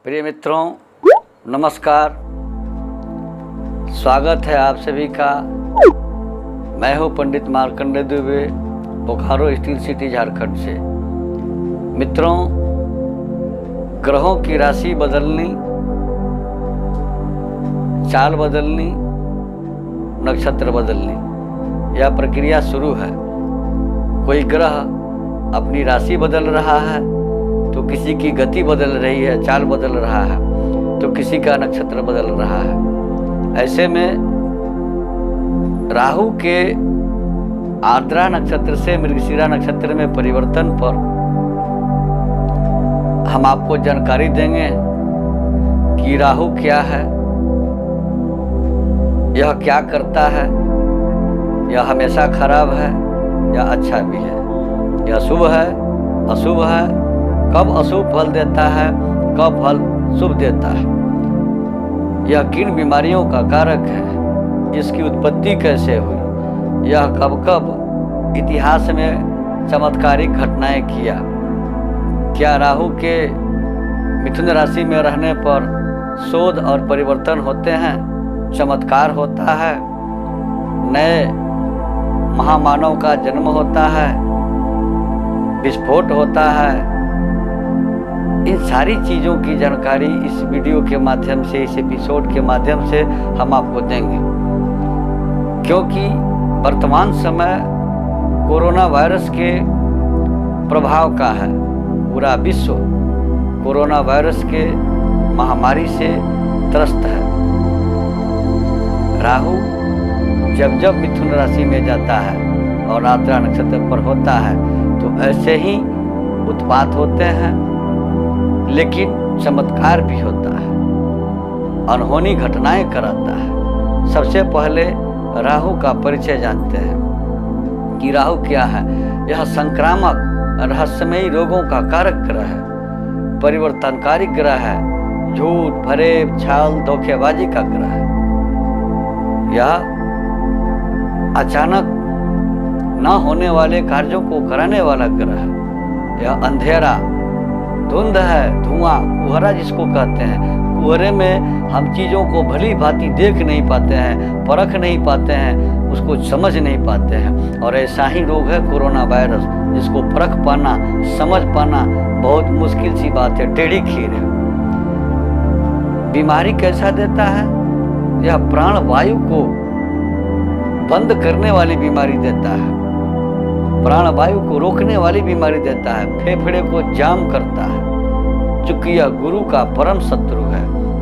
प्रिय मित्रों, नमस्कार। स्वागत है आप सभी का। मैं हूं पंडित मार्कंडेय दुबे, बोकारो स्टील सिटी झारखंड से। मित्रों, ग्रहों की राशि बदलनी, चाल बदलनी, नक्षत्र बदलनी, यह प्रक्रिया शुरू है। कोई ग्रह अपनी राशि बदल रहा है तो किसी की गति बदल रही है, चाल बदल रहा है, तो किसी का नक्षत्र बदल रहा है। ऐसे में राहु के आर्द्रा नक्षत्र से मृगशिरा नक्षत्र में परिवर्तन पर हम आपको जानकारी देंगे कि राहु क्या है, यह क्या करता है, यह हमेशा खराब है या अच्छा भी है, यह शुभ है, अशुभ है, कब अशुभ फल देता है, कब फल शुभ देता है, यह किन बीमारियों का कारक है, इसकी उत्पत्ति कैसे हुई, यह कब कब इतिहास में चमत्कारिक घटनाएं किया, क्या राहु के मिथुन राशि में रहने पर शोध और परिवर्तन होते हैं, चमत्कार होता है, नए महामानव का जन्म होता है, विस्फोट होता है। इन सारी चीज़ों की जानकारी इस वीडियो के माध्यम से, इस एपिसोड के माध्यम से हम आपको देंगे, क्योंकि वर्तमान समय कोरोना वायरस के प्रभाव का है। पूरा विश्व कोरोना वायरस के महामारी से त्रस्त है। राहु जब जब मिथुन राशि में जाता है और आर्द्रा नक्षत्र पर होता है तो ऐसे ही उत्पात होते हैं, लेकिन चमत्कार भी होता है, अनहोनी घटनाएं कराता है। सबसे पहले राहु का परिचय जानते हैं कि राहु क्या है। यह संक्रामक रहस्यमयी रोगों का कारक ग्रह है, परिवर्तनकारी ग्रह है, झूठ, फरेब, छल, धोखेबाजी का ग्रह है। यह अचानक न होने वाले कार्यों को कराने वाला ग्रह है। यह अंधेरा, धुंध है, धुआं, कुहरा जिसको कहते हैं। कुहरे में हम चीज़ों को भली भांति देख नहीं पाते हैं, परख नहीं पाते हैं, उसको समझ नहीं पाते हैं। और ऐसा ही रोग है कोरोना वायरस, जिसको परख पाना, समझ पाना बहुत मुश्किल सी बात है, टेढ़ी खीर है। बीमारी कैसा देता है? यह प्राण वायु को बंद करने वाली बीमारी देता है, प्राण वायु को रोकने वाली बीमारी देता है, फेफड़े को जाम करता है। चूंकि यह गुरु का परम शत्रु है,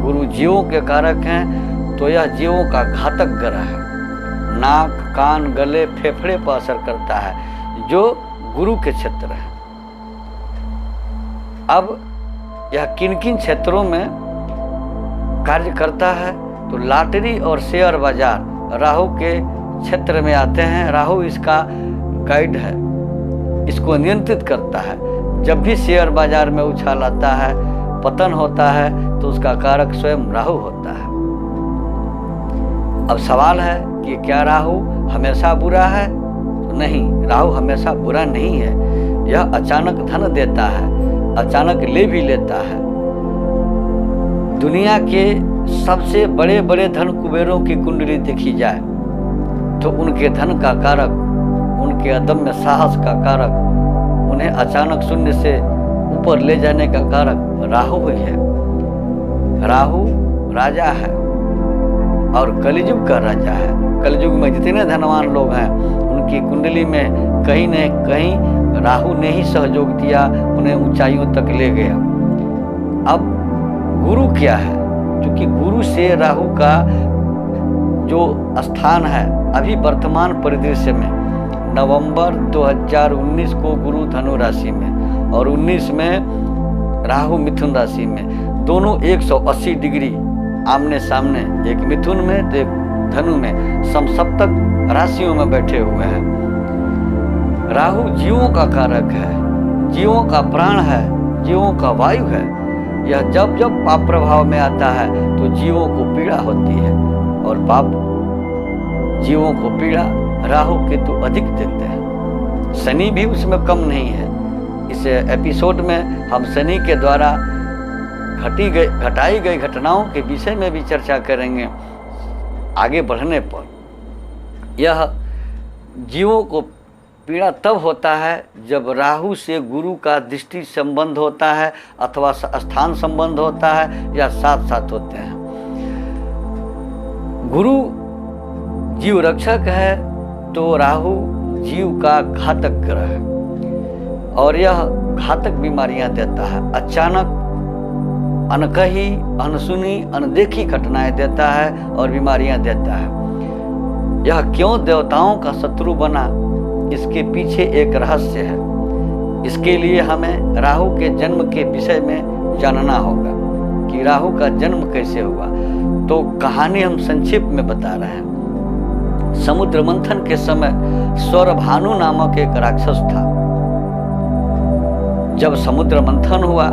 गुरु जीवों के कारक हैं, तो यह जीवों का घातक ग्रह है। नाक, कान, गले, फेफड़े पर असर करता है, जो गुरु के क्षेत्र है। अब यह किन किन क्षेत्रों में कार्य करता है? तो लॉटरी और शेयर बाजार राहु के क्षेत्र में आते हैं। राहु इसका गाइड है, इसको नियंत्रित करता है। जब भी शेयर बाजार में उछाल आता है, पतन होता है, तो उसका कारक स्वयं राहु होता है। अब सवाल है कि क्या राहु हमेशा बुरा है? तो नहीं, राहु हमेशा बुरा नहीं है। यह अचानक धन देता है, अचानक ले भी लेता है। दुनिया के सबसे बड़े बड़े धन कुबेरों की कुंडली देखी जाए तो उनके धन का कारक, उनके अदम्य साहस का कारक, उन्हें अचानक शून्य से ऊपर ले जाने का कारक राहु ही है। राहु राजा है और कलियुग का राजा है। कलियुग में जितने धनवान लोग हैं, उनकी कुंडली में कहीं न कहीं राहु ने ही सहयोग दिया, उन्हें ऊंचाइयों तक ले गया। अब गुरु क्या है? क्योंकि गुरु से राहु का जो स्थान है, अभी वर्तमान परिदृश्य में नवंबर 2019 को गुरु धनु राशि में और 19 में राहु मिथुन राशि में, दोनों 180 डिग्री आमने सामने, एक मिथुन में तो एक धनु में, समसप्तक राशियों में बैठे हुए हैं। राहु जीवों का कारक है, जीवों का प्राण है, जीवों का वायु है। यह जब जब पाप प्रभाव में आता है तो जीवों को पीड़ा होती है, और पाप जीवों को पीड़ा राहु केतु अधिक देते हैं। शनि भी उसमें कम नहीं है। इस एपिसोड में हम शनि के द्वारा घटाई गई घटनाओं के विषय में भी चर्चा करेंगे। आगे बढ़ने पर यह जीवों को पीड़ा तब होता है जब राहु से गुरु का दृष्टि संबंध होता है अथवा स्थान संबंध होता है या साथ साथ होते हैं। गुरु जीव रक्षक है तो राहु जीव का घातक ग्रह है और यह घातक बीमारियां देता है। अचानक अनकही, अनसुनी, अनदेखी घटनाएं देता है और बीमारियां देता है। यह क्यों देवताओं का शत्रु बना, इसके पीछे एक रहस्य है। इसके लिए हमें राहु के जन्म के विषय में जानना होगा कि राहु का जन्म कैसे हुआ। तो कहानी हम संक्षिप्त में बता रहे हैं। समुद्र मंथन के समय स्वरभानु नामक एक राक्षस था। जब समुद्र मंथन हुआ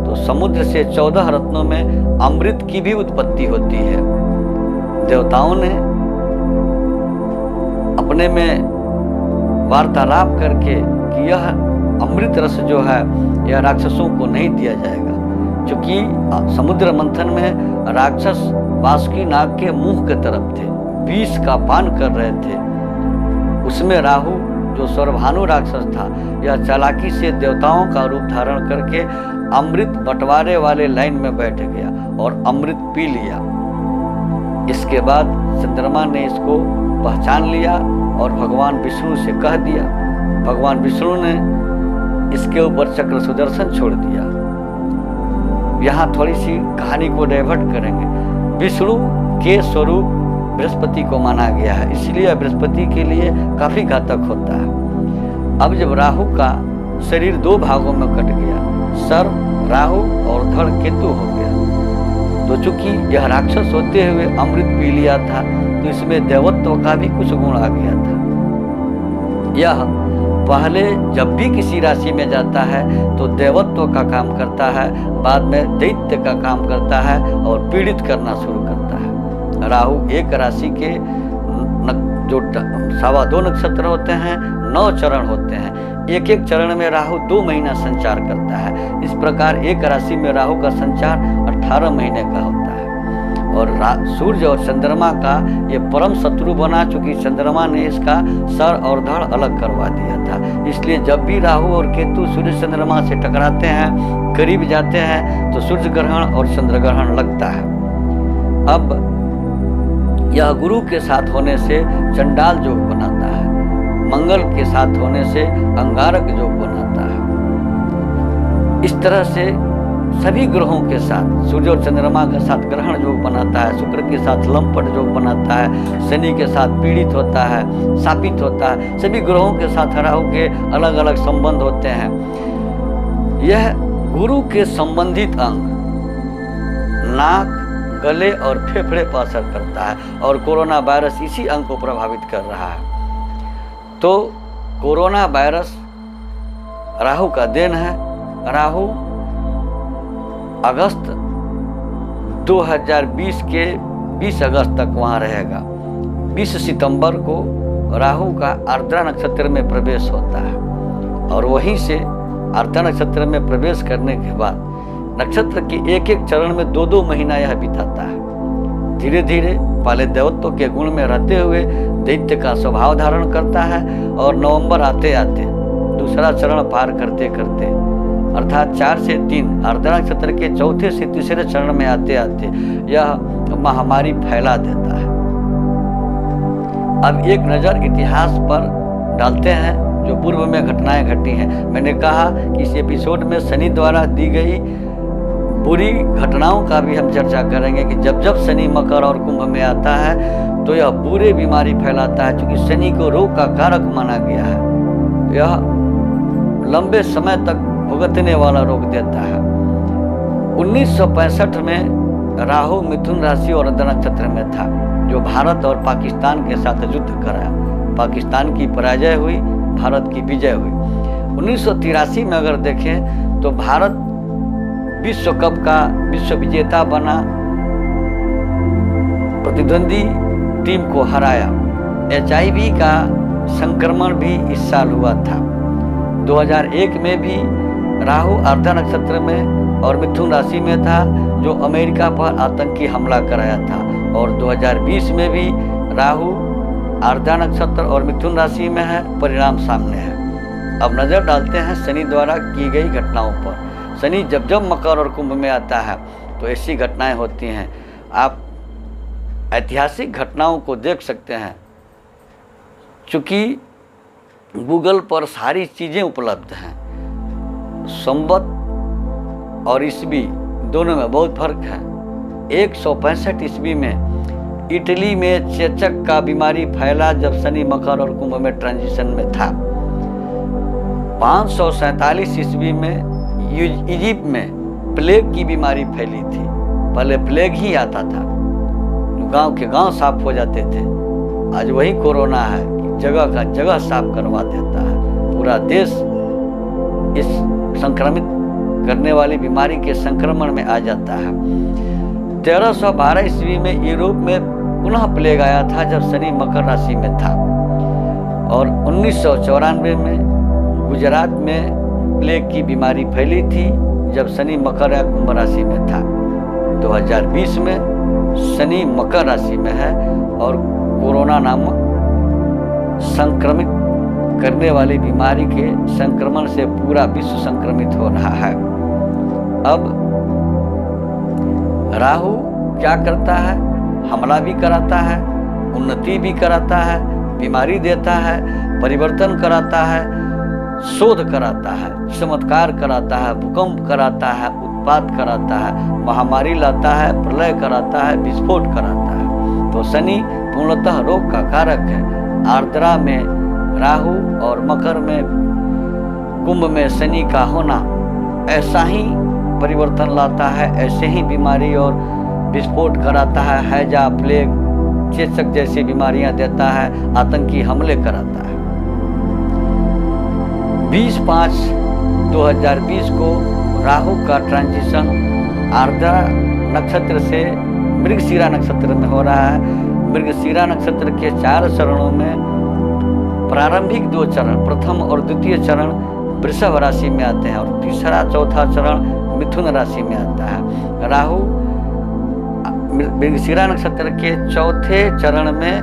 तो समुद्र से 14 रत्नों में अमृत की भी उत्पत्ति होती है। देवताओं ने अपने में वार्तालाप करके कि यह अमृत रस जो है यह राक्षसों को नहीं दिया जाएगा, क्योंकि समुद्र मंथन में राक्षस बासुकी नाग के मुंह के तरफ थे, विष का पान कर रहे थे। उसमें राहु जो स्वरभानु राक्षस था यह चालाकी से देवताओं का रूप धारण करके अमृत बंटवारे वाले लाइन में बैठ गया और अमृत पी लिया। इसके बाद चंद्रमा ने इसको पहचान लिया और भगवान विष्णु से कह दिया। भगवान विष्णु ने इसके ऊपर चक्र सुदर्शन छोड़ दिया। यहाँ थोड़ी सी कहानी को डाइवर्ट करेंगे। विष्णु के स्वरूप बृहस्पति को माना गया है, इसलिए बृहस्पति के लिए काफी घातक होता है। अब जब राहु का शरीर 2 भागों में कट गया, सर राहु और धड़ केतु हो गया, तो चूंकि यह राक्षस होते हुए अमृत पी लिया था तो इसमें देवत्व का भी कुछ गुण आ गया था। यह पहले जब भी किसी राशि में जाता है तो देवत्व का काम करता है, बाद में दैत्य का काम करता है और पीड़ित करना शुरू करता है। राहु एक राशि के जो 2.25 नक्षत्र होते हैं 9 चरण होते हैं। एक एक चरण में राहु 2 महीना संचार करता है। इस प्रकार एक राशि में राहु का संचार 18 महीने का होता है। और सूर्य और चंद्रमा का ये परम शत्रु बना, चूंकि चंद्रमा ने इसका सर और धड़ अलग करवा दिया था। इसलिए जब भी राहु और केतु सूर्य चंद्रमा से टकराते हैं, करीब जाते हैं, तो सूर्य ग्रहण और चंद्र ग्रहण लगता है। अब यह गुरु के साथ होने से चंडाल योग बनाता है, मंगल के साथ होने से अंगारक योग बनाता है। इस तरह से सभी ग्रहों के साथ सूर्य और चंद्रमा के साथ ग्रहण योग बनाता है, शुक्र के साथ लंपट योग बनाता है, शनि के साथ पीड़ित होता है, शापित होता है। सभी ग्रहों के साथ राहु के अलग अलग संबंध होते हैं। यह गुरु के संबंधित अंग नाक, गले और फेफड़े पर असर करता है और कोरोना वायरस इसी अंग को प्रभावित कर रहा है। तो कोरोना वायरस राहु का देन है। राहु अगस्त 2020 के 20 अगस्त तक वहाँ रहेगा। 20 सितंबर को राहु का आर्द्रा नक्षत्र में प्रवेश होता है और वहीं से आर्द्रा नक्षत्र में प्रवेश करने के बाद नक्षत्र के एक एक चरण में 2-2 महीना यह बिताता है। धीरे धीरे पहले देवत्व के गुण में रहते हुए दैत्य का स्वभाव धारण करता है और नवंबर आते आते दूसरा चरण पार करते करते अर्थात 4 से 3 आर्द्रा नक्षत्र के चौथे से तीसरे चरण में आते आते यह महामारी फैला देता है। अब एक नज़र इतिहास पर डालते हैं जो पूर्व में घटनाएं घटी हैं। मैंने कहा कि इस एपिसोड में शनि द्वारा दी गई बुरी घटनाओं का भी हम चर्चा करेंगे कि जब जब शनि मकर और कुंभ में आता है तो यह बुरे बीमारी फैलाता है, क्योंकि शनि को रोग का कारक माना गया है। यह लंबे समय तक भुगतने वाला रोग देता है। 1965 में राहु मिथुन राशि और आर्द्रा नक्षत्र में था, जो भारत और पाकिस्तान के साथ युद्ध कराया। पाकिस्तान की पराजय हुई, भारत की विजय हुई। 1983 में अगर देखें तो भारत विश्व कप का विश्व विजेता बना, प्रतिद्वंदी टीम को हराया। HIV का संक्रमण भी इस साल हुआ था। 2001 में भी राहु आर्द्रा नक्षत्र में और मिथुन राशि में था, जो अमेरिका पर आतंकी हमला कराया था। और 2020 में भी राहु आर्द्रा नक्षत्र और मिथुन राशि में है, परिणाम सामने है। अब नज़र डालते हैं शनि द्वारा की गई घटनाओं पर। शनि जब जब मकर और कुंभ में आता है तो ऐसी घटनाएं होती हैं। आप ऐतिहासिक घटनाओं को देख सकते हैं, चूँकि गूगल पर सारी चीज़ें उपलब्ध हैं। संवत और ईस्वी दोनों में बहुत फर्क है। 165 ईस्वी में इटली में चेचक का बीमारी फैला जब शनि मकर और कुंभ में ट्रांजिशन में था। 547 ईस्वी में इजिप्ट में प्लेग की बीमारी फैली थी। पहले प्लेग ही आता था, गांव के गांव साफ हो जाते थे। आज वही कोरोना है कि जगह का जगह साफ करवा देता है। पूरा देश इस संक्रमित करने वाली बीमारी के संक्रमण में आ जाता है। 1312 ईस्वी में यूरोप में पुनः प्लेग आया था जब शनि मकर राशि में था। और 1994 में गुजरात में प्लेग की बीमारी फैली थी जब शनि मकर या कुंभ राशि में था। 2020 में शनि मकर राशि में है और कोरोना नामक संक्रमित करने वाली बीमारी के संक्रमण से पूरा विश्व संक्रमित हो रहा है। अब राहु क्या करता है? हमला भी कराता है, उन्नति भी कराता है, बीमारी देता है, परिवर्तन कराता है, शोध कराता है, चमत्कार कराता है, भूकंप कराता है, उत्पात कराता है, महामारी लाता है, प्रलय कराता है, विस्फोट कराता है। तो शनि पूर्णतः रोग का कारक है। आर्द्रा में राहु और मकर में कुंभ में शनि का होना ऐसा ही परिवर्तन लाता है, ऐसे ही बीमारी और विस्फोट कराता है, हैजा, प्लेग, चेचक जैसी बीमारियां देता है, आतंकी हमले कराता है। 20/5/2020 को राहु का ट्रांजिशन आर्द्रा नक्षत्र से मृगशिरा नक्षत्र में हो रहा है। मृगशिरा नक्षत्र के 4 चरणों में प्रारंभिक 2 चरण, प्रथम और द्वितीय चरण वृषभ राशि में आते हैं और तीसरा चौथा चरण मिथुन राशि में आता है। राहु मृगशिरा नक्षत्र के चौथे चरण में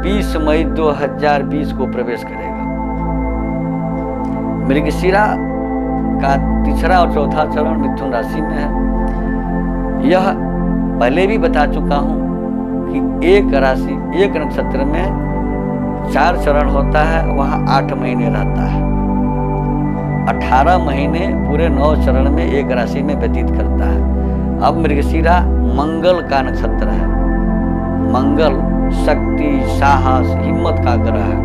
20 मई 2020 को प्रवेश करेगा। मृगशिरा का तीसरा और चौथा चरण मिथुन राशि में है। यह पहले भी बता चुका हूं कि एक राशि, एक नक्षत्र में 4 चरण होता है, वहाँ 8 महीने रहता है। 18 महीने पूरे 9 चरण में एक राशि में व्यतीत करता है। अब मृगशिरा मंगल का नक्षत्र है। मंगल शक्ति, साहस, हिम्मत का ग्रह है।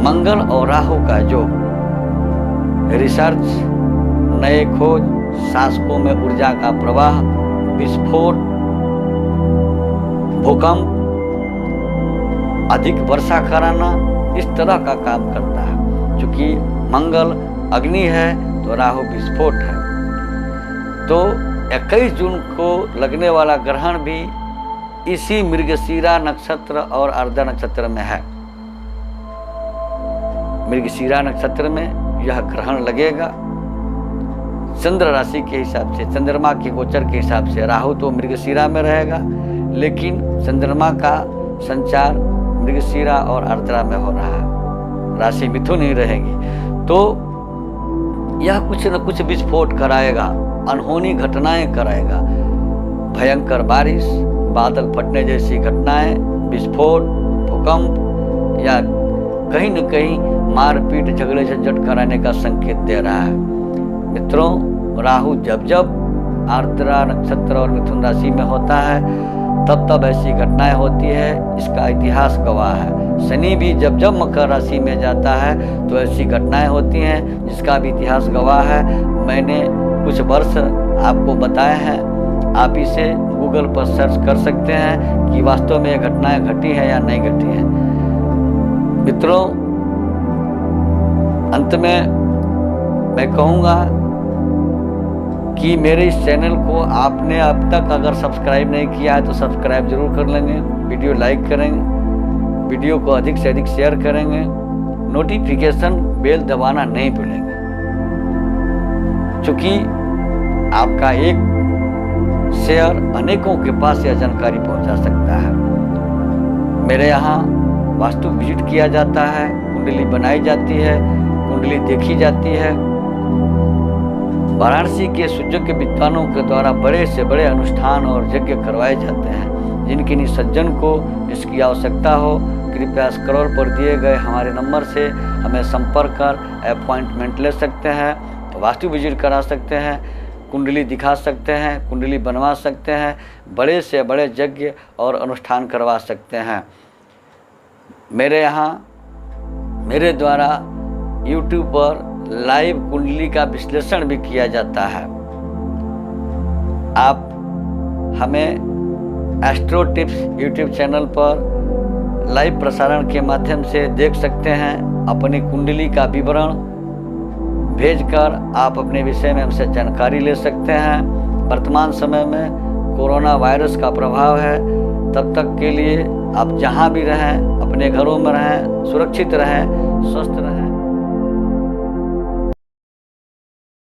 मंगल और राहु का योग रिसर्च, नए खोज, शासकों में ऊर्जा का प्रवाह, विस्फोट, भूकंप, अधिक वर्षा कराना, इस तरह का काम करता है। क्योंकि मंगल अग्नि है तो राहु विस्फोट है। तो 21 जून को लगने वाला ग्रहण भी इसी मृगशिरा नक्षत्र और आर्द्रा नक्षत्र में है। मृगशिरा नक्षत्र में यह ग्रहण लगेगा चंद्र राशि के हिसाब से, चंद्रमा के गोचर के हिसाब से। राहु तो मृगशिरा में रहेगा, लेकिन चंद्रमा का संचार मृगशिरा और आर्द्रा में हो रहा है, राशि मिथुन ही रहेगी। तो यह कुछ न कुछ विस्फोट कराएगा, अनहोनी घटनाएं कराएगा। भयंकर बारिश, बादल फटने जैसी घटनाएं, विस्फोट, भूकंप या कहीं न कहीं मारपीट, झगड़े झंझट कराने का संकेत दे रहा है। मित्रों, राहु जब जब आर्द्रा नक्षत्र और मिथुन राशि में होता है तब तब ऐसी घटनाएं होती है, इसका इतिहास गवाह है। शनि भी जब जब मकर राशि में जाता है तो ऐसी घटनाएं होती हैं, जिसका भी इतिहास गवाह है। मैंने कुछ वर्ष आपको बताए हैं, आप इसे गूगल पर सर्च कर सकते हैं कि वास्तव में ये घटनाएं घटी है या नहीं घटी है। मित्रों, अंत में मैं कहूँगा कि मेरे इस चैनल को आपने अब तक अगर सब्सक्राइब नहीं किया है तो सब्सक्राइब जरूर कर लेंगे, वीडियो लाइक करेंगे, वीडियो को अधिक से अधिक शेयर करेंगे, नोटिफिकेशन बेल दबाना नहीं भूलेंगे। चूँकि आपका एक शेयर अनेकों के पास यह जानकारी पहुंचा सकता है। मेरे यहाँ वास्तु विजिट किया जाता है, कुंडली बनाई जाती है, कुंडली देखी जाती है। वाराणसी के सुजोग्य विद्वानों के द्वारा बड़े से बड़े अनुष्ठान और यज्ञ करवाए जाते हैं। जिनके निसज्जन को इसकी आवश्यकता हो, कृपया स्क्रॉल पर दिए गए हमारे नंबर से हमें संपर्क कर अपॉइंटमेंट ले सकते हैं, वास्तु विजिट करा सकते हैं, कुंडली दिखा सकते हैं, कुंडली बनवा सकते हैं, बड़े से बड़े यज्ञ और अनुष्ठान करवा सकते हैं। मेरे यहाँ मेरे द्वारा YouTube पर लाइव कुंडली का विश्लेषण भी किया जाता है। आप हमें एस्ट्रो टिप्स YouTube चैनल पर लाइव प्रसारण के माध्यम से देख सकते हैं। अपनी कुंडली का विवरण भेजकर आप अपने विषय में हमसे जानकारी ले सकते हैं। वर्तमान समय में कोरोना वायरस का प्रभाव है, तब तक के लिए आप जहां भी रहें, अपने घरों में रहें, सुरक्षित रहें, स्वस्थ रहें।